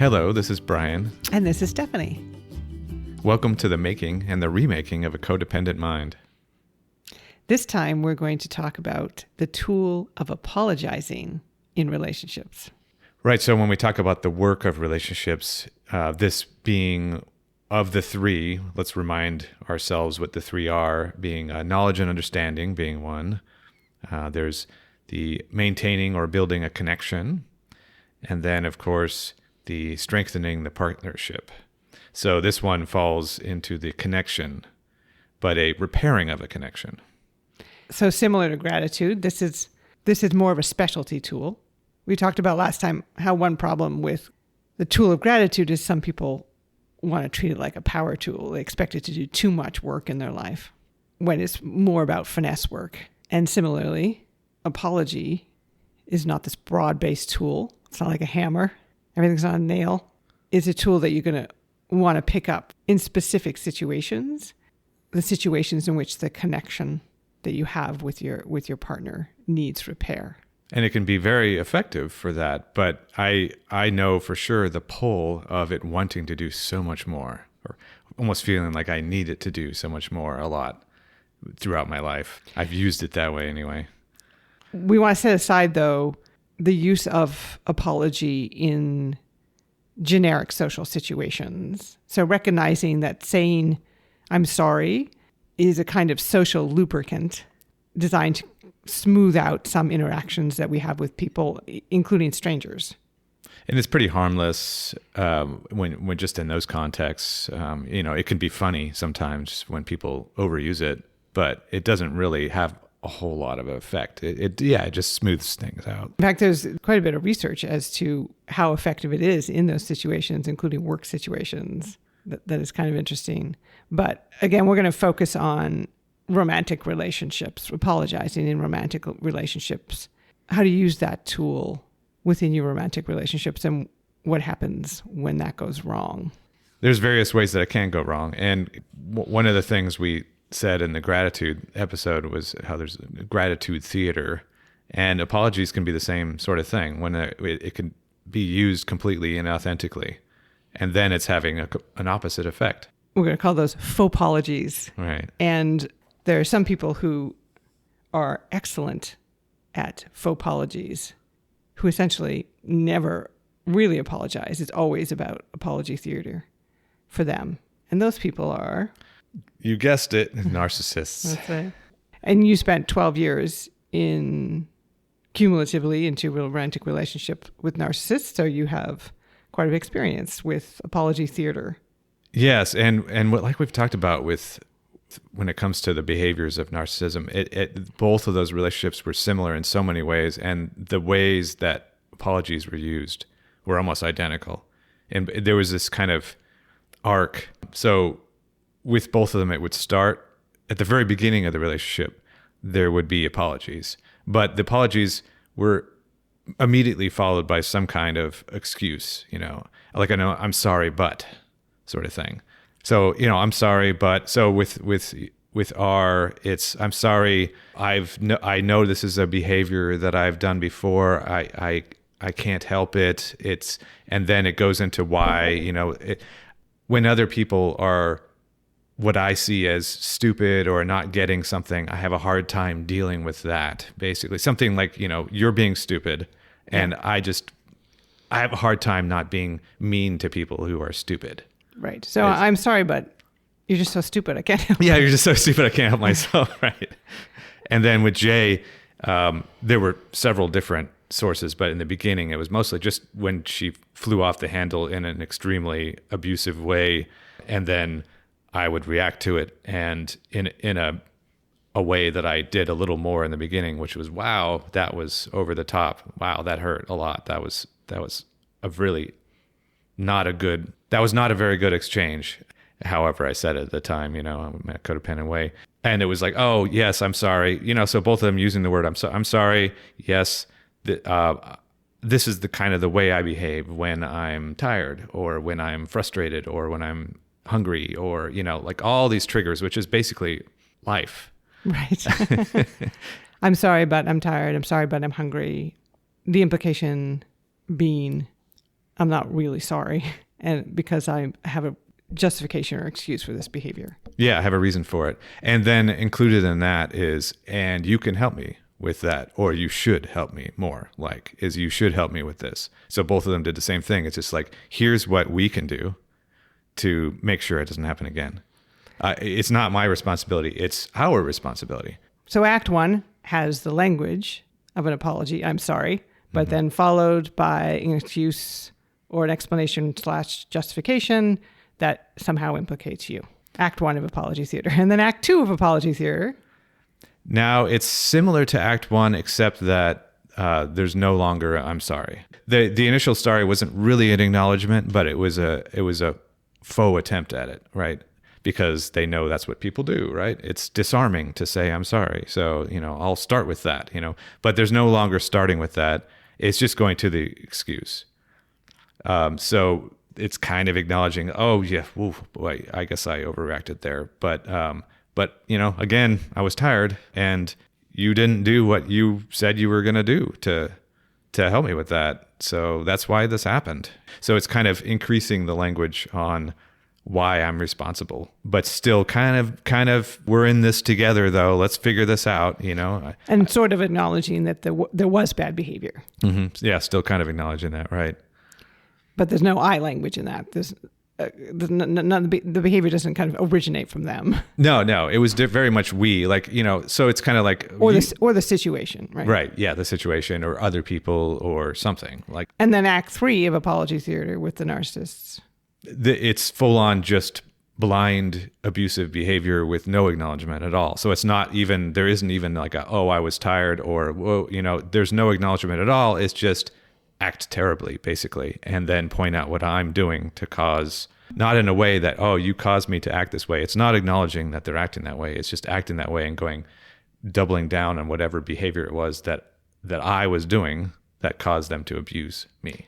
Hello, this is Brian. And this is Stephanie. Welcome to the making and the remaking of a codependent mind. This time we're going to talk about the tool of apologizing in relationships. Right, so when we talk about the work of relationships, this being of the three, let's remind ourselves what the three are, being knowledge and understanding being one. There's the maintaining or building a connection. And then, of course, the strengthening the partnership. So this one falls into the connection, but a repairing of a connection. So similar to gratitude, this is more of a specialty tool. We talked about last time how one problem with the tool of gratitude is some people want to treat it like a power tool. They expect it to do too much work in their life when it's more about finesse work. And similarly, apology is not this broad-based tool. It's not like a hammer. Everything's on a nail. It's a tool that you're going to want to pick up in specific situations, the situations in which the connection that you have with your partner needs repair. And it can be very effective for that, but I know for sure the pull of it wanting to do so much more, or almost feeling like I need it to do so much more a lot throughout my life. I've used it that way anyway. We want to set aside, though, the use of apology in generic social situations. So recognizing that saying I'm sorry is a kind of social lubricant designed to smooth out some interactions that we have with people, including strangers. And it's pretty harmless when just in those contexts. It can be funny sometimes when people overuse it, but it doesn't really have a whole lot of effect. It just smooths things out. In fact, there's quite a bit of research as to how effective it is in those situations, including work situations. That is kind of interesting. But again, we're going to focus on romantic relationships, apologizing in romantic relationships, how to use that tool within your romantic relationships and what happens when that goes wrong. There's various ways that it can go wrong. And one of the things we said in the gratitude episode was how there's gratitude theater, and apologies can be the same sort of thing when it can be used completely and authentically, and then it's having an opposite effect. We're going to call those faux apologies. Right. And there are some people who are excellent at faux apologies who essentially never really apologize. It's always about apology theater for them. And those people are... You guessed it, narcissists. That's right. And you spent 12 years cumulatively into a romantic relationship with narcissists, so you have quite a bit of experience with apology theater. Yes, and like we've talked about when it comes to the behaviors of narcissism, both of those relationships were similar in so many ways, and the ways that apologies were used were almost identical. And there was this kind of arc. So with both of them, it would start at the very beginning of the relationship, there would be apologies. But the apologies were immediately followed by some kind of excuse, like I know I'm sorry, but sort of thing. So, I'm sorry, but so with R, it's I'm sorry. I know this is a behavior that I've done before. I can't help it. And then it goes into why, when other people are what I see as stupid or not getting something, I have a hard time dealing with that. Basically, something like, you're being stupid, and I have a hard time not being mean to people who are stupid. Right. So I'm sorry, but you're just so stupid. I can't help Yeah, you're just so stupid. I can't help myself. Right. And then with Jay, there were several different sources, but in the beginning, it was mostly just when she flew off the handle in an extremely abusive way, and then I would react to it, and in a way that I did a little more in the beginning, which was, wow, that was over the top. Wow, that hurt a lot. That was a really not a very good exchange. However, I said it at the time, in a codependent way. And it was like, oh, yes, I'm sorry. So both of them using the word, I'm sorry. Yes. This is the kind of the way I behave when I'm tired, or when I'm frustrated, or when I'm hungry, or, like all these triggers, which is basically life. Right. I'm sorry, but I'm tired. I'm sorry, but I'm hungry. The implication being I'm not really sorry, and because I have a justification or excuse for this behavior. Yeah, I have a reason for it. And then included in that is, and you can help me with that, or you should help me more, like, is you should help me with this. So both of them did the same thing. It's just like, here's what we can do to make sure it doesn't happen again. It's not my responsibility. It's our responsibility. So Act 1 has the language of an apology, I'm sorry, but then followed by an excuse or an explanation / justification that somehow implicates you. Act 1 of Apology Theater. And then Act 2 of Apology Theater. Now, it's similar to Act 1, except that there's no longer I'm sorry. The initial sorry wasn't really an acknowledgement, but it was a faux attempt at it, right? Because they know that's what people do, right? It's disarming to say I'm sorry. So, I'll start with that, but there's no longer starting with that. It's just going to the excuse. So it's kind of acknowledging, oh yeah, ooh, boy, I guess I overreacted there. But again, I was tired and you didn't do what you said you were going to do to help me with that. So that's why this happened. So it's kind of increasing the language on why I'm responsible, but still kind of we're in this together though. Let's figure this out, And sort of acknowledging that there was bad behavior. Mm-hmm. Yeah, still kind of acknowledging that, right? But there's no I language in that. The behavior doesn't kind of originate from them. No, it was very much we, like, so it's kind of like... Or the situation, right? Right, yeah, the situation or other people or something. Like. And then Act 3 of Apology Theater with the narcissists. It's full on just blind abusive behavior with no acknowledgement at all. So it's not even, there isn't even like I was tired or, whoa, there's no acknowledgement at all. It's just act terribly, basically, and then point out what I'm doing to cause, not in a way that, oh, you caused me to act this way. It's not acknowledging that they're acting that way. It's just acting that way and doubling down on whatever behavior it was that I was doing that caused them to abuse me.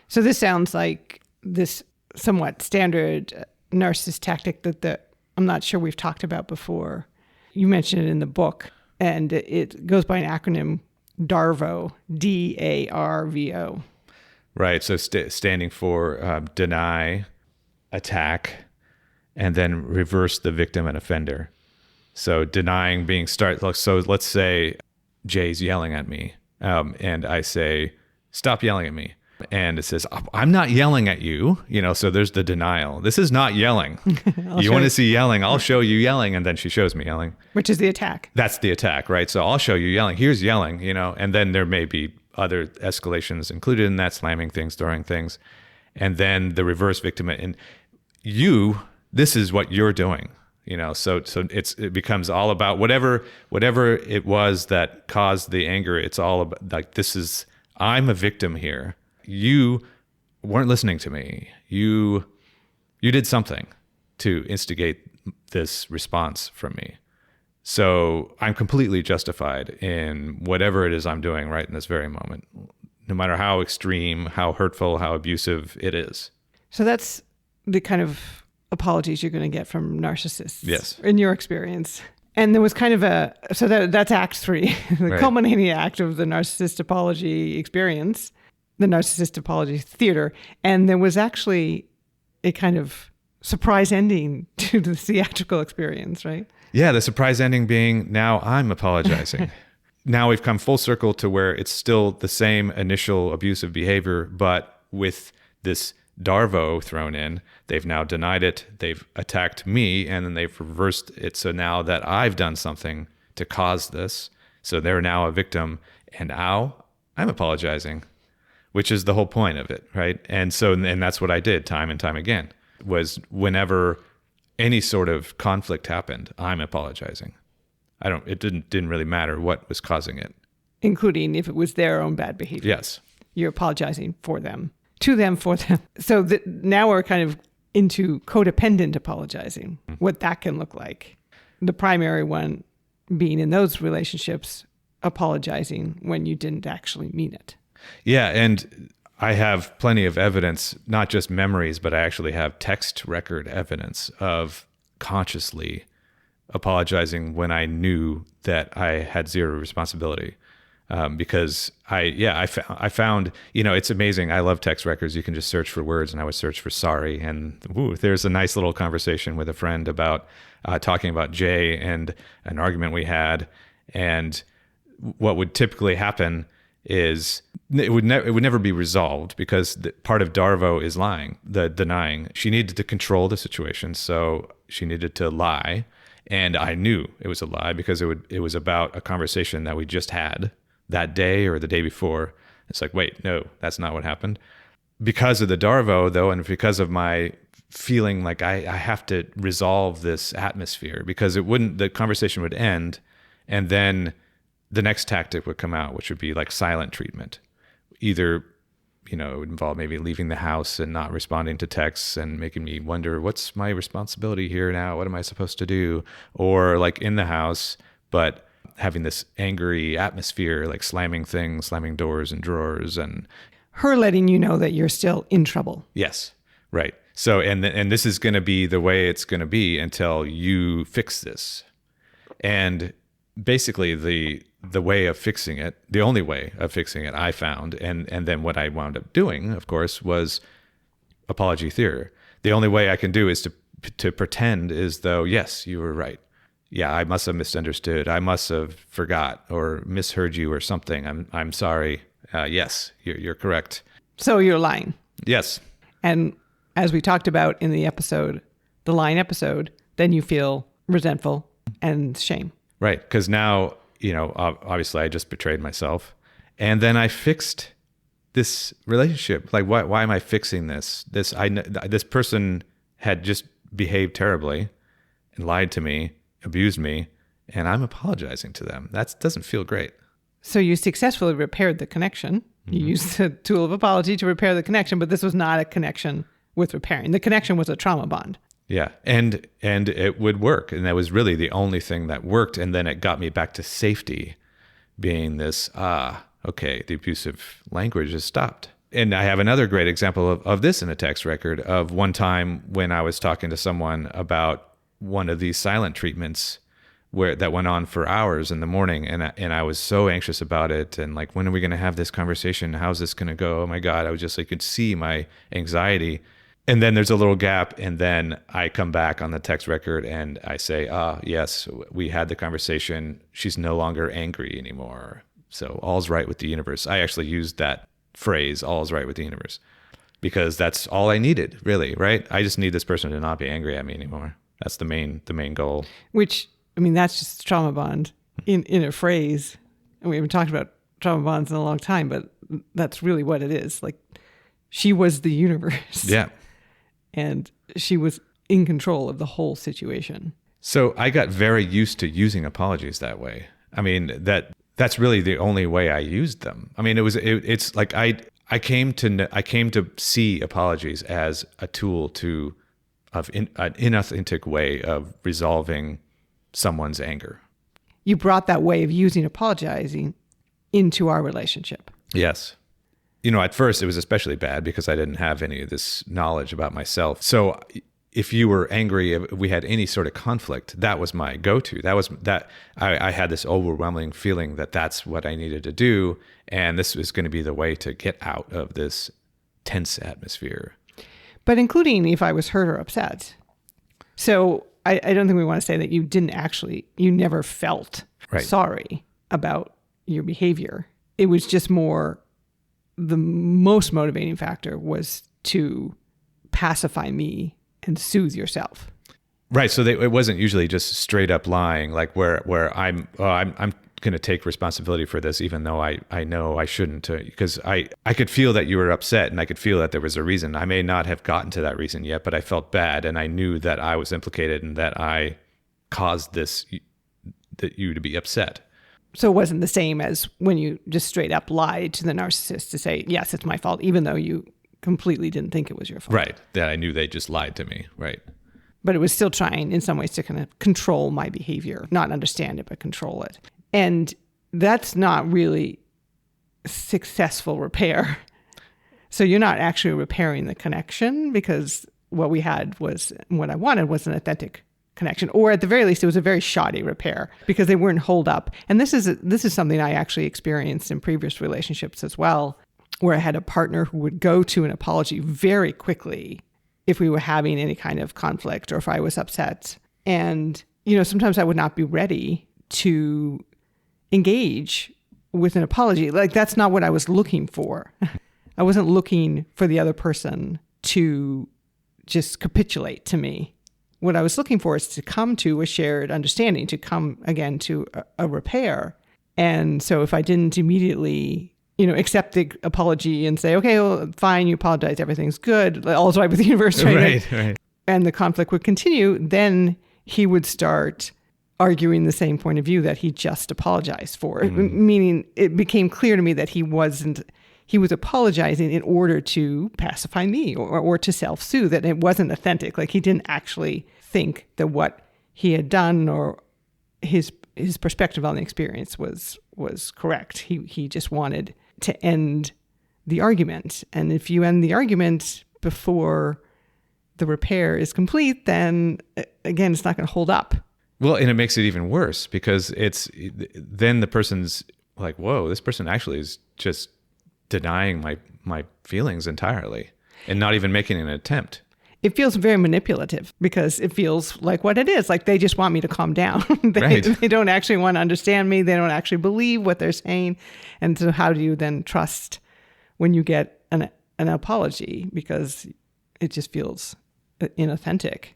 So this sounds like this somewhat standard narcissist tactic that I'm not sure we've talked about before. You mentioned it in the book, and it goes by an acronym, DARVO, DARVO. Right. So standing for deny, attack, and then reverse the victim and offender. So denying being so let's say Jay's yelling at me, and I say, stop yelling at me. And it says, I'm not yelling at you. So there's the denial. This is not yelling. You want to see yelling? I'll show you yelling. And then she shows me yelling. Which is the attack. That's the attack, right? So I'll show you yelling. Here's yelling, and then there may be other escalations included in that, slamming things, throwing things. And then the reverse victim. And this is what you're doing. So it becomes all about whatever it was that caused the anger. It's all about like, I'm a victim here. You weren't listening to me. You did something to instigate this response from me. So I'm completely justified in whatever it is I'm doing right in this very moment, no matter how extreme, how hurtful, how abusive it is. So that's the kind of apologies you're going to get from narcissists. Yes. In your experience. And there was kind of that's Act 3, the right. Culminating act of the narcissist apology experience. The Narcissistic Apology Theater. And there was actually a kind of surprise ending to the theatrical experience, right? Yeah, the surprise ending being now I'm apologizing. Now we've come full circle to where it's still the same initial abusive behavior, but with this DARVO thrown in, they've now denied it, they've attacked me, and then they've reversed it. So now that I've done something to cause this, so they're now a victim, and I'm apologizing. Which is the whole point of it, right? And that's what I did time and time again, was whenever any sort of conflict happened, I'm apologizing. It didn't really matter what was causing it. Including if it was their own bad behavior. Yes. You're apologizing for them, to them, for them. So now we're kind of into codependent apologizing, what that can look like. The primary one being in those relationships, apologizing when you didn't actually mean it. Yeah, and I have plenty of evidence, not just memories, but I actually have text record evidence of consciously apologizing when I knew that I had zero responsibility. because I found, it's amazing. I love text records. You can just search for words, and I would search for sorry. And there's a nice little conversation with a friend about talking about Jay and an argument we had. And what would typically happen is it would never be resolved, because part of DARVO is lying, the denying. She needed to control the situation, so she needed to lie. And I knew it was a lie because it was about a conversation that we just had that day or the day before. It's like, wait, no, that's not what happened. Because of the DARVO, though, and because of my feeling like I have to resolve this atmosphere, because the conversation would end, and then the next tactic would come out, which would be like silent treatment. Either, it would involve maybe leaving the house and not responding to texts and making me wonder, what's my responsibility here now? What am I supposed to do? Or like in the house, but having this angry atmosphere, like slamming doors and drawers, and her letting you know that you're still in trouble. Yes, right. So, and this is going to be the way it's going to be until you fix this. And basically the way of fixing it, the only way of fixing it, I found, and then what I wound up doing, of course, was apology theater. The only way I can do is to pretend as though, yes, you were right. Yeah, I must have misunderstood. I must have forgot or misheard you or something. I'm sorry. Yes, you're correct. So you're lying. Yes. And as we talked about in the episode, the lying episode, then you feel resentful and shame. Right, because now, obviously I just betrayed myself. And then I fixed this relationship. Like, why am I fixing this? This person had just behaved terribly and lied to me, abused me, and I'm apologizing to them. That doesn't feel great. So you successfully repaired the connection. You used the tool of apology to repair the connection, but this was not a connection with repairing. The connection was a trauma bond. Yeah, and it would work, and that was really the only thing that worked. And then it got me back to safety, being this, okay, the abusive language has stopped. And I have another great example of this in a text record of one time when I was talking to someone about one of these silent treatments that went on for hours in the morning, and I was so anxious about it, and like, when are we going to have this conversation? How's this going to go? Oh my God, I was just, I could see my anxiety. And then there's a little gap, and then I come back on the text record and I say, yes, we had the conversation. She's no longer angry anymore. So all's right with the universe. I actually used that phrase, all's right with the universe, because that's all I needed, really, right? I just need this person to not be angry at me anymore. That's the main goal. Which, I mean, that's just trauma bond in a phrase. And we haven't talked about trauma bonds in a long time, but that's really what it is. Like, she was the universe. Yeah. And she was in control of the whole situation. So I got very used to using apologies that way. I mean, that's really the only way I used them. I mean, it's like I came to see apologies as a tool of an inauthentic way of resolving someone's anger. You brought that way of using apologizing into our relationship. Yes. At first it was especially bad because I didn't have any of this knowledge about myself. So if you were angry, if we had any sort of conflict, that was my go-to. I had this overwhelming feeling that that's what I needed to do. And this was going to be the way to get out of this tense atmosphere. But including if I was hurt or upset. So I don't think we want to say that you never felt sorry about your behavior. It was just more, the most motivating factor was to pacify me and soothe yourself. Right. So it wasn't usually just straight up lying, like where I'm going to take responsibility for this, even though I know I shouldn't, because I could feel that you were upset, and I could feel that there was a reason. I may not have gotten to that reason yet, but I felt bad, and I knew that I was implicated and that I caused you to be upset. So it wasn't the same as when you just straight up lied to the narcissist to say, yes, it's my fault, even though you completely didn't think it was your fault. Right. That I knew they just lied to me. Right. But it was still trying in some ways to kind of control my behavior, not understand it, but control it. And that's not really successful repair. So you're not actually repairing the connection, because what I wanted was an authentic connection, or at the very least, it was a very shoddy repair because they weren't holed up. And this is something I actually experienced in previous relationships as well, where I had a partner who would go to an apology very quickly if we were having any kind of conflict or if I was upset. And, sometimes I would not be ready to engage with an apology. Like, that's not what I was looking for. I wasn't looking for the other person to just capitulate to me. What I was looking for is to come to a shared understanding, to come again to a repair. And so if I didn't immediately, accept the apology and say, okay, well, fine, you apologize, everything's good, all's right with the universe, right? Right. And the conflict would continue, then he would start arguing the same point of view that he just apologized for, meaning it became clear to me that he was apologizing in order to pacify me or to self-soothe, that it wasn't authentic. Like, he didn't actually think that what he had done or his perspective on the experience was correct. He just wanted to end the argument. And if you end the argument before the repair is complete, then again, it's not going to hold up. Well, and it makes it even worse because then the person's like, whoa, this person actually is just denying my feelings entirely and not even making an attempt. It feels very manipulative because it feels like what it is. Like, they just want me to calm down. They don't actually want to understand me. They don't actually believe what they're saying. And so how do you then trust when you get an apology? Because it just feels inauthentic.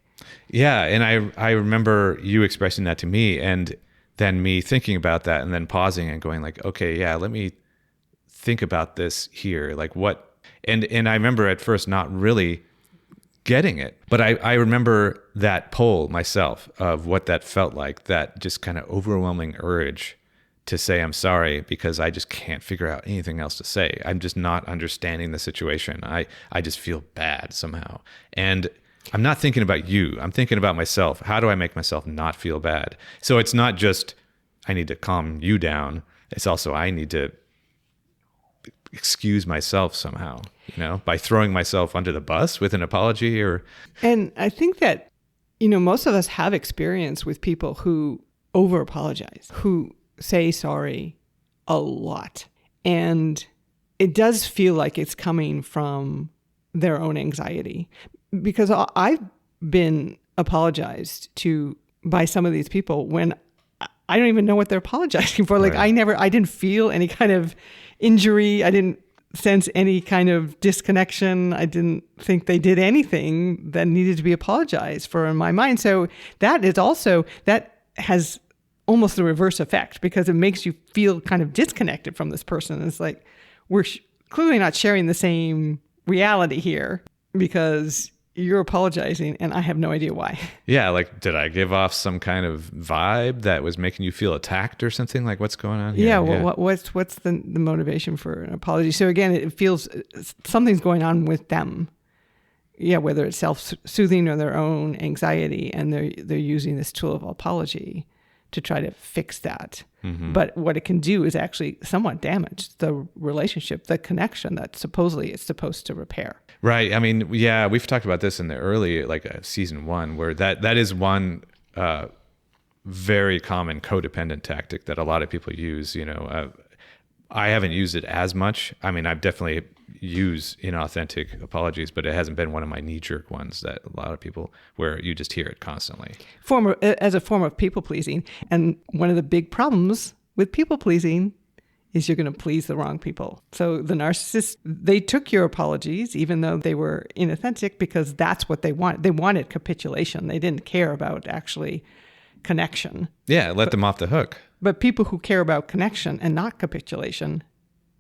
Yeah. And I remember you expressing that to me and then me thinking about that and then pausing and going like, okay, yeah, let me think about this here. Like what, and I remember at first not really getting it, but I remember that pull myself of what that felt like, that just kind of overwhelming urge to say I'm sorry because I just can't figure out anything else to say. I'm just not understanding the situation. I just feel bad somehow. And I'm not thinking about you. I'm thinking about myself. How do I make myself not feel bad? So it's not just I need to calm you down. It's also I need to excuse myself somehow, by throwing myself under the bus with an apology And I think that, most of us have experience with people who over apologize, who say sorry a lot. And it does feel like it's coming from their own anxiety, because I've been apologized to by some of these people when I don't even know what they're apologizing for. Like, right. I didn't feel any kind of injury. I didn't sense any kind of disconnection. I didn't think they did anything that needed to be apologized for in my mind. So that has almost the reverse effect, because it makes you feel kind of disconnected from this person. It's like, we're clearly not sharing the same reality here because you're apologizing and I have no idea why. Yeah. Like, did I give off some kind of vibe that was making you feel attacked or something? Like, what's going on here? Yeah. Well, what's the motivation for an apology? So again, it feels something's going on with them. Yeah. Whether it's self-soothing or their own anxiety, and they're using this tool of apology to try to fix that. Mm-hmm. But what it can do is actually somewhat damage the relationship, the connection that supposedly it's supposed to repair. Right. I mean, yeah, we've talked about this in the early, season 1, where that is one very common codependent tactic that a lot of people use. I haven't used it as much. I mean, I've definitely used inauthentic apologies, but it hasn't been one of my knee-jerk ones that a lot of people, where you just hear it constantly. As a form of people-pleasing. And one of the big problems with people-pleasing is you're going to please the wrong people. So the narcissists, they took your apologies, even though they were inauthentic, because that's what they want. They wanted capitulation. They didn't care about actually connection. Yeah, let them off the hook. But people who care about connection and not capitulation,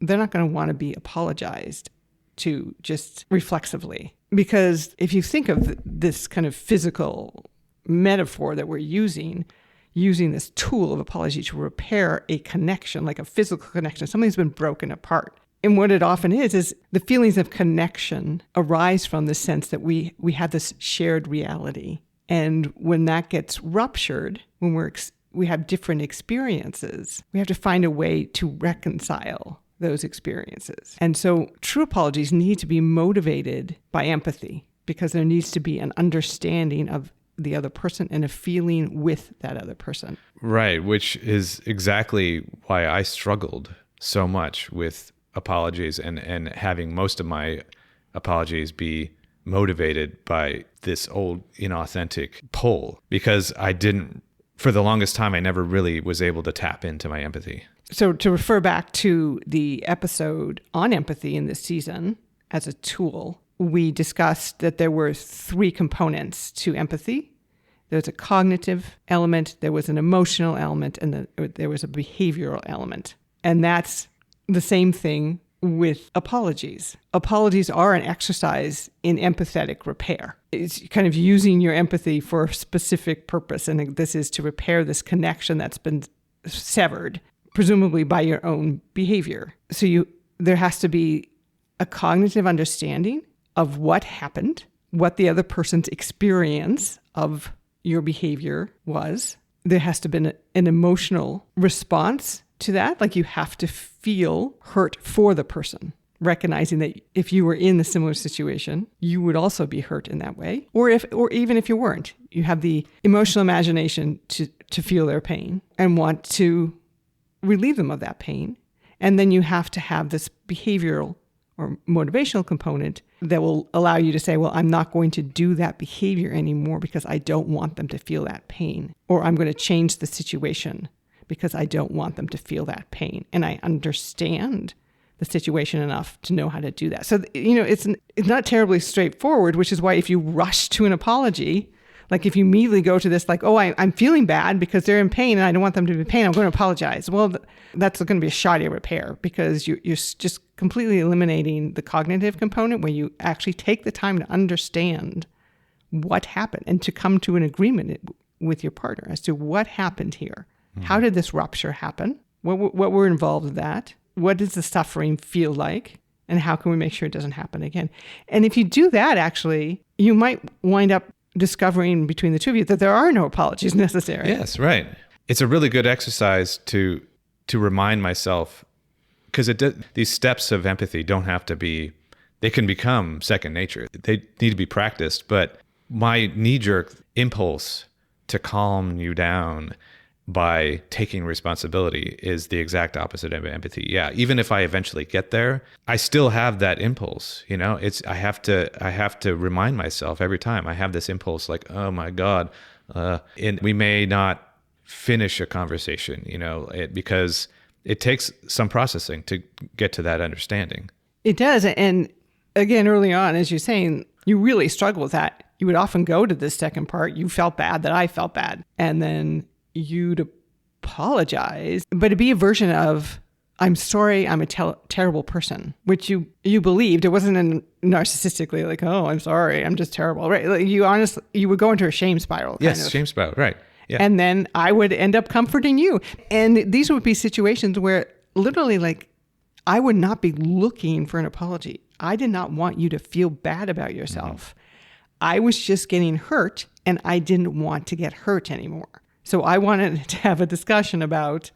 they're not going to want to be apologized to just reflexively. Because if you think of this kind of physical metaphor that we're using this tool of apology to repair a connection, like a physical connection, something's been broken apart. And what it often is the feelings of connection arise from the sense that we have this shared reality. And when that gets ruptured, when we have different experiences, we have to find a way to reconcile those experiences. And so true apologies need to be motivated by empathy, because there needs to be an understanding of the other person and a feeling with that other person. Right, which is exactly why I struggled so much with apologies and having most of my apologies be motivated by this old inauthentic pull, because for the longest time, I never really was able to tap into my empathy. So to refer back to the episode on empathy in this season as a tool, we discussed that there were 3 components to empathy. There's a cognitive element, there was an emotional element, and there was a behavioral element. And that's the same thing with apologies. Apologies are an exercise in empathetic repair. It's kind of using your empathy for a specific purpose, and this is to repair this connection that's been severed, presumably by your own behavior. So there has to be a cognitive understanding of what happened, what the other person's experience of your behavior was. There has to be an emotional response to that. Like, you have to feel hurt for the person, recognizing that if you were in a similar situation, you would also be hurt in that way. Or even if you weren't, you have the emotional imagination to feel their pain and want to relieve them of that pain. And then you have to have this behavioral or motivational component that will allow you to say, well, I'm not going to do that behavior anymore because I don't want them to feel that pain. Or I'm going to change the situation because I don't want them to feel that pain. And I understand the situation enough to know how to do that. So, it's not terribly straightforward, which is why if you rush to an apology, like if you immediately go to this, like, oh, I'm feeling bad because they're in pain and I don't want them to be in pain, I'm going to apologize. Well, that's going to be a shoddy repair, because you're just completely eliminating the cognitive component where you actually take the time to understand what happened and to come to an agreement with your partner as to what happened here. Mm-hmm. How did this rupture happen? What were involved in that? What does the suffering feel like? And how can we make sure it doesn't happen again? And if you do that, actually, you might wind up discovering between the two of you that there are no apologies necessary. Yes, right. It's a really good exercise to remind myself, because these steps of empathy don't have to be, they can become second nature. They need to be practiced. But my knee-jerk impulse to calm you down by taking responsibility is the exact opposite of empathy. Yeah, even if I eventually get there, I still have that impulse. I have to remind myself every time I have this impulse, like, oh my God, and we may not finish a conversation, because it takes some processing to get to that understanding. It does, and again, early on, as you're saying, you really struggle with that. You would often go to this second part. You felt bad that I felt bad, and then you'd apologize, but it'd be a version of, I'm sorry, I'm a terrible person, which you believed. It wasn't narcissistically like, oh, I'm sorry, I'm just terrible, right? Like, you would go into a shame spiral. Yes, shame spiral, right. Yeah. And then I would end up comforting you. And these would be situations where literally, like, I would not be looking for an apology. I did not want you to feel bad about yourself. Mm-hmm. I was just getting hurt, and I didn't want to get hurt anymore. So I wanted to have a discussion about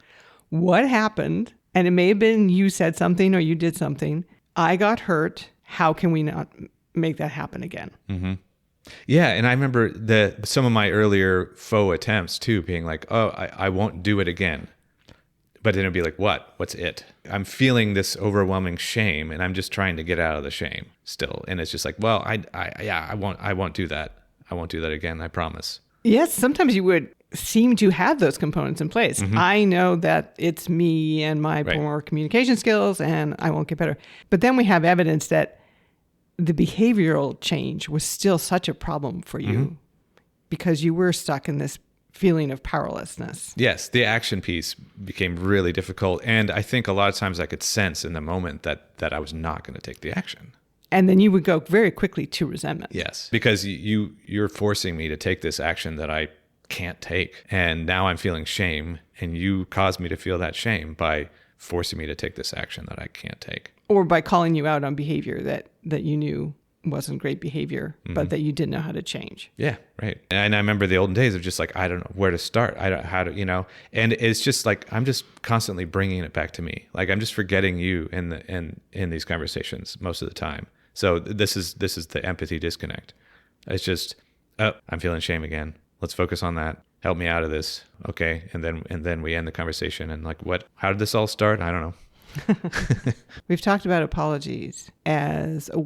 what happened, and it may have been you said something or you did something. I got hurt. How can we not make that happen again? Mm-hmm. Yeah, and I remember some of my earlier faux attempts too, being like, oh, I won't do it again. But then it'd be like, what? What's it? I'm feeling this overwhelming shame, and I'm just trying to get out of the shame still. And it's just like, well, I won't do that. I won't do that again. I promise. Yes, sometimes you would seem to have those components in place. Mm-hmm. I know that it's me and my poor communication skills, and I won't get better. But then we have evidence that the behavioral change was still such a problem for you, mm-hmm. because you were stuck in this feeling of powerlessness. Yes, the action piece became really difficult. And I think a lot of times I could sense in the moment that I was not going to take the action. And then you would go very quickly to resentment. Yes, because you're forcing me to take this action that I can't take. And now I'm feeling shame, and you caused me to feel that shame by forcing me to take this action that I can't take. Or by calling you out on behavior that you knew wasn't great behavior, mm-hmm. but that you didn't know how to change. Yeah, right. And I remember the olden days of just like, I don't know where to start. I don't how to, and it's just like, I'm just constantly bringing it back to me. Like, I'm just forgetting you in these conversations most of the time. So this is the empathy disconnect. It's just, Oh, I'm feeling shame again. Let's focus on that. Help me out of this. Okay. And then we end the conversation and like, what, how did this all start? I don't know. We've talked about apologies as a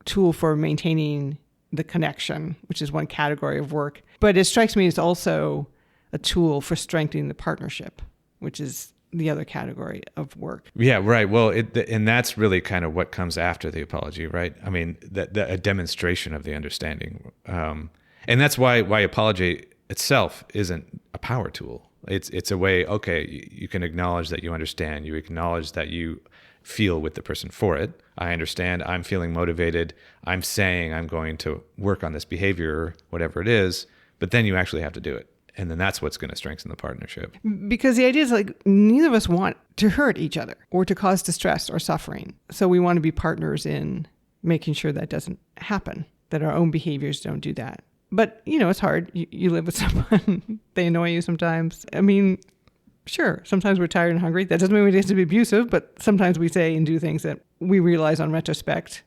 tool for maintaining the connection, which is one category of work. But it strikes me as also a tool for strengthening the partnership, which is the other category of work. Yeah, right. Well, and that's really kind of what comes after the apology, right? I mean, a demonstration of the understanding. And that's why apology itself isn't a power tool. It's a way, okay, you can acknowledge that you understand. You acknowledge that you feel with the person for it. I understand. I'm feeling motivated. I'm saying I'm going to work on this behavior, whatever it is, but then you actually have to do it. And then that's what's going to strengthen the partnership. Because the idea is like neither of us want to hurt each other or to cause distress or suffering. So we want to be partners in making sure that doesn't happen, that our own behaviors don't do that. But, it's hard. You live with someone, they annoy you sometimes. I mean, sure, sometimes we're tired and hungry. That doesn't mean we have to be abusive, but sometimes we say and do things that we realize on retrospect,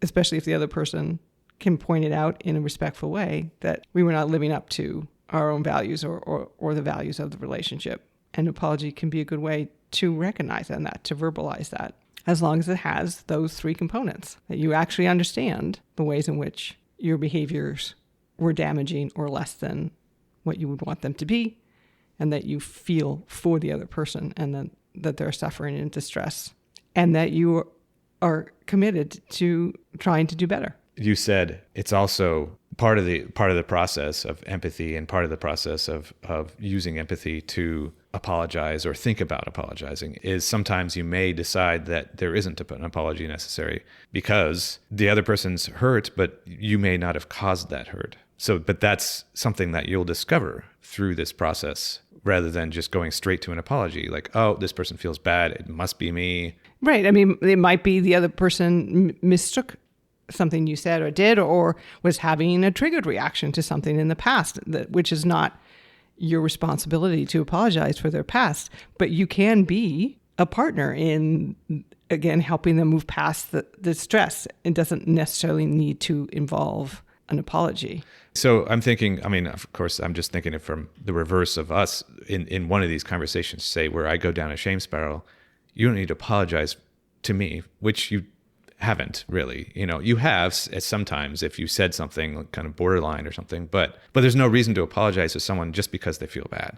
especially if the other person can point it out in a respectful way, that we were not living up to our own values or the values of the relationship. And apology can be a good way to recognize that, to verbalize that, as long as it has those three components, that you actually understand the ways in which your behaviors were damaging or less than what you would want them to be, and that you feel for the other person and that they're suffering in distress, and that you are committed to trying to do better. You said it's also part of the process of empathy and part of the process of using empathy to apologize or think about apologizing is sometimes you may decide that there isn't an apology necessary because the other person's hurt, but you may not have caused that hurt. So, but that's something that you'll discover through this process rather than just going straight to an apology. Like, oh, this person feels bad. It must be me. Right. I mean, it might be the other person mistook something you said or did, or was having a triggered reaction to something in the past, which is not your responsibility to apologize for their past. But you can be a partner in, again, helping them move past the stress. It doesn't necessarily need to involve an apology. So I'm thinking, I mean, of course, I'm just thinking it from the reverse of us in one of these conversations, say, where I go down a shame spiral. You don't need to apologize to me, which you haven't really. You have sometimes if you said something kind of borderline or something, but there's no reason to apologize to someone just because they feel bad.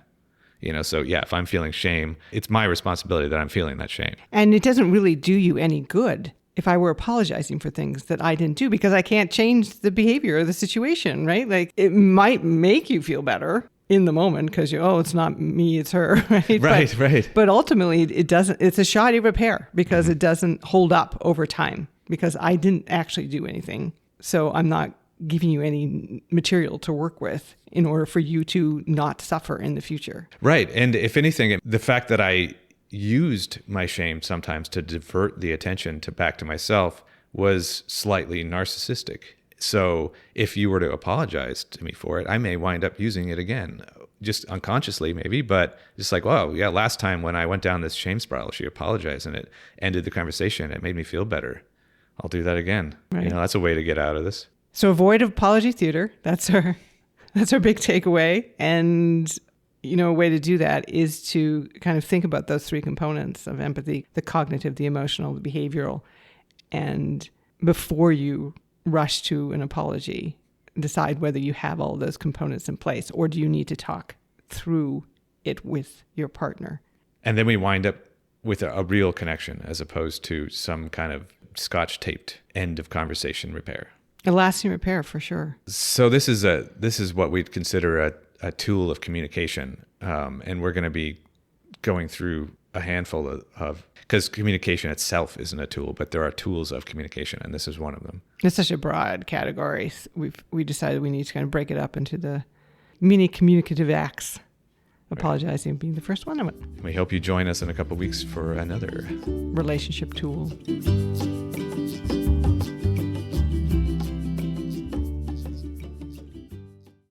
So yeah, if I'm feeling shame, it's my responsibility that I'm feeling that shame. And it doesn't really do you any good if I were apologizing for things that I didn't do, because I can't change the behavior or the situation, right? Like it might make you feel better in the moment because it's not me, it's her, right? Right. But ultimately it doesn't, it's a shoddy repair because it doesn't hold up over time because I didn't actually do anything. So I'm not giving you any material to work with in order for you to not suffer in the future. Right. And if anything, the fact that I used my shame sometimes to divert the attention back to myself was slightly narcissistic. So if you were to apologize to me for it, I may wind up using it again, just unconsciously maybe, but just like, wow, yeah, last time when I went down this shame spiral, she apologized and it ended the conversation. It made me feel better. I'll do that again. Right. That's a way to get out of this. So avoid apology theater. That's our big takeaway. And a way to do that is to kind of think about those three components of empathy: the cognitive, the emotional, the behavioral. And before you rush to an apology, decide whether you have all those components in place, or do you need to talk through it with your partner? And then we wind up with a real connection as opposed to some kind of scotch taped end of conversation repair. A lasting repair for sure. So this is what we'd consider a tool of communication. And we're going to be going through a handful of, because communication itself isn't a tool, but there are tools of communication, and this is one of them. It's such a broad category. We decided we need to kind of break it up into the many communicative acts, apologizing being the first one of it. We hope you join us in a couple of weeks for another relationship tool.